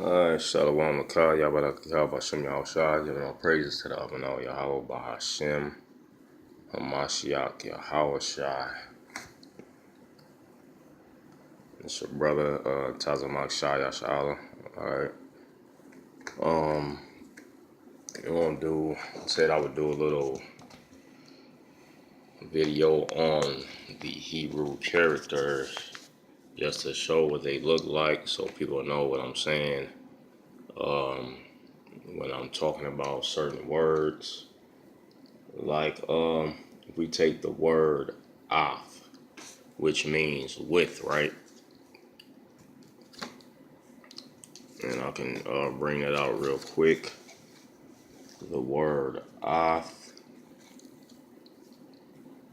Shalom Makah, Yabarakah, Bashem Yahushua, giving all praises to the Abano Yahweh Bahashem, Hamashiach Yahushua. It's your brother, Tazamak Shah Yashala. Alright. I said I would do a little video on the Hebrew characters just to show what they look like so people know what I'm saying. When I'm talking about certain words, like if we take the word af, which means with, right? And I can bring that out real quick. The word af,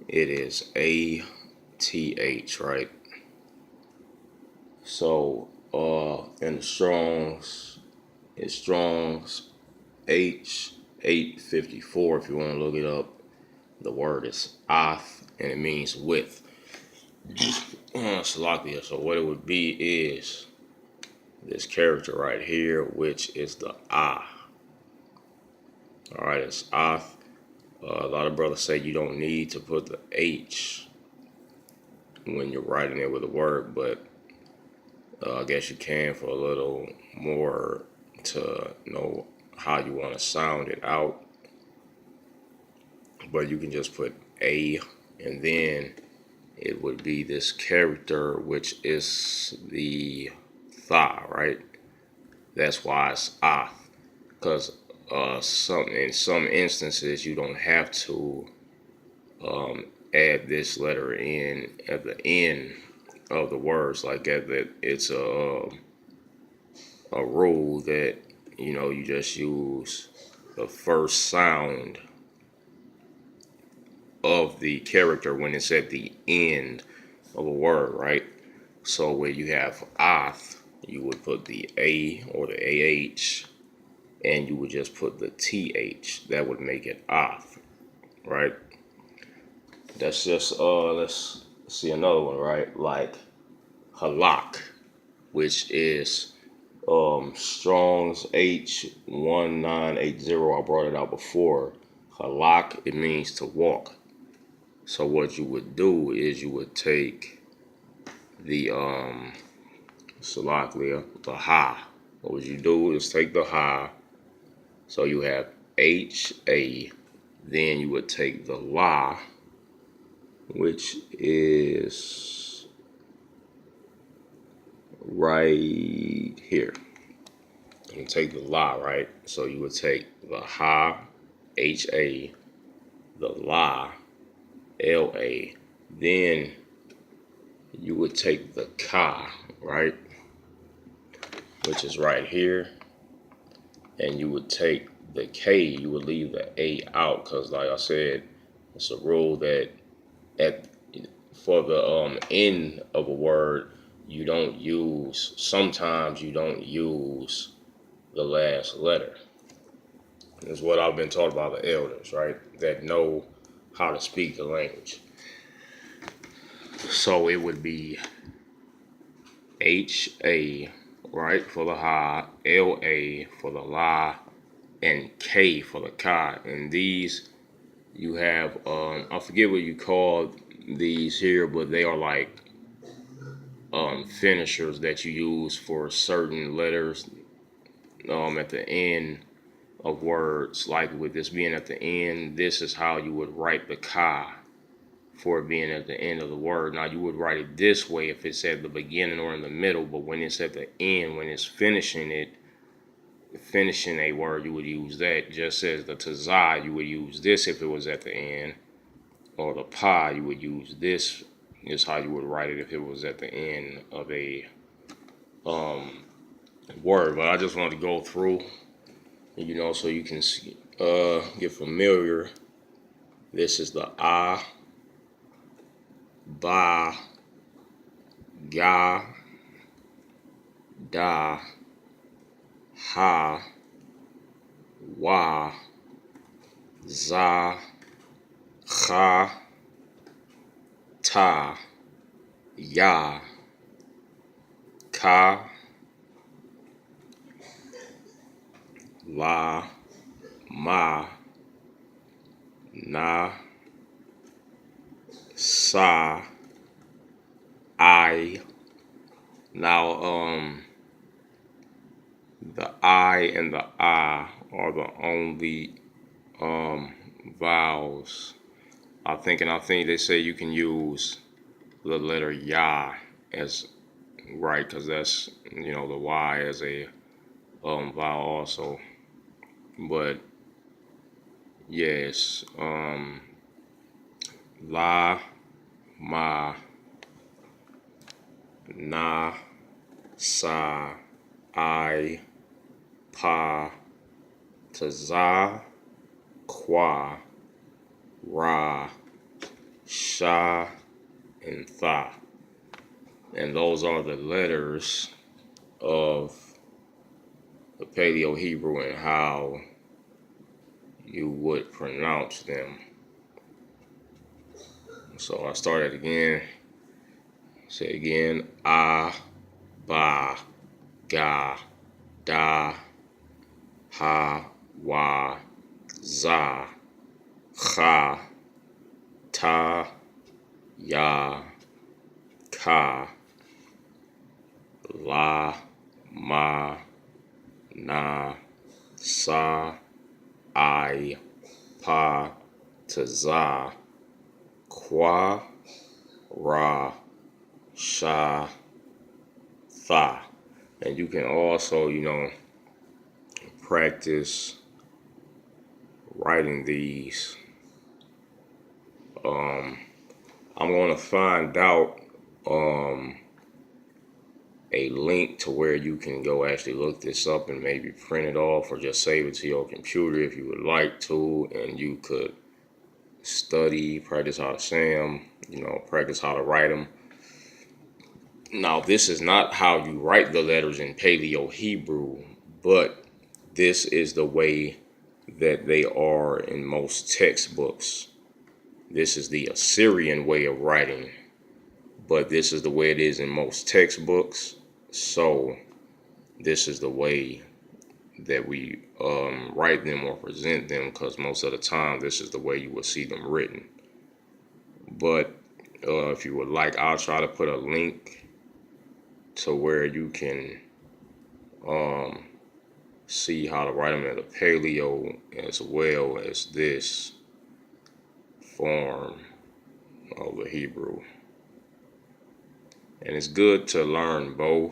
it is A-T-H, right? So in the Strong's, it's Strong's H854 if you want to look it up. The word is af and it means with. Salakia. So what it would be is this character right here, which is the ah. All right, it's af. A lot of brothers say you don't need to put the H when you're writing it with a word, but I guess you can for a little more to know how you want to sound it out. But you can just put A, and then it would be this character, which is the tha, right? That's why it's ah, because in some instances you don't have to add this letter in at the end of the words, like it's a rule that you just use the first sound of the character when it's at the end of a word, right? So where you have ath, you would put the A or the AH, and you would just put the TH. That would make it ath, right? That's just, let's see another one, right? Like halak, which is Strong's H1980. I brought it out before. Halak, it means to walk. So what you would do is you would take the salaklia, the ha. What would you do is take the ha. So you have H-A. Then you would take the la, which is right here. You take the la, right? So you would take the ha, H-A, the la, L-A. Then you would take the ka, right? Which is right here. And you would take the K, you would leave the A out, because like I said, it's a rule that for the end of a word, sometimes you don't use the last letter. Is what I've been taught by the elders, right? That know how to speak the language. So it would be H-A, right, for the ha, L-A for the la, and K for the ka. And these, you have, I forget what you call these here, but they are like finishers that you use for certain letters at the end of words. Like with this being at the end, this is how you would write the ka for it being at the end of the word. Now you would write it this way if it's at the beginning or in the middle, but when it's at the end, when it's finishing a word, you would use that. Just as the tazah, you would use this if it was at the end, or the pa, you would use this. Is how you would write it if it was at the end of a word. But I just wanted to go through, so you can get familiar. This is the ah, ba, ga, da, ha, wa, za, cha, ta, ya, ka, La, Ma, Na, Sa, I. Now, the I and the I are the only vowels. I think they say you can use the letter Ya as right, because that's the Y as a vowel also. But yes, La, Ma, Na, Sa, I, Pa, Taza, Kwa, Ra, Sha, and Tha. And those are the letters of the Paleo Hebrew and how you would pronounce them. So I started again. Say again. Ah, Ba, Ga, Da, Ha, Wa, Za, Cha, Ta, Ya, Ka, La, Ma, Na, Sa, I, Pa, Taza, Kwa, Ra, Sha, Tha. And you can also, practice writing these. I'm going to find out a link to where you can go actually look this up and maybe print it off or just save it to your computer if you would like to, and you could study, practice how to say them, practice how to write them. Now, this is not how you write the letters in Paleo Hebrew, but this is the way that they are in most textbooks. This is the Assyrian way of writing, but this is the way it is in most textbooks. So this is the way that we write them or present them, because most of the time this is the way you will see them written. But if you would like, I'll try to put a link to where you can see how to write them in the Paleo as well as this form of the Hebrew. And it's good to learn both.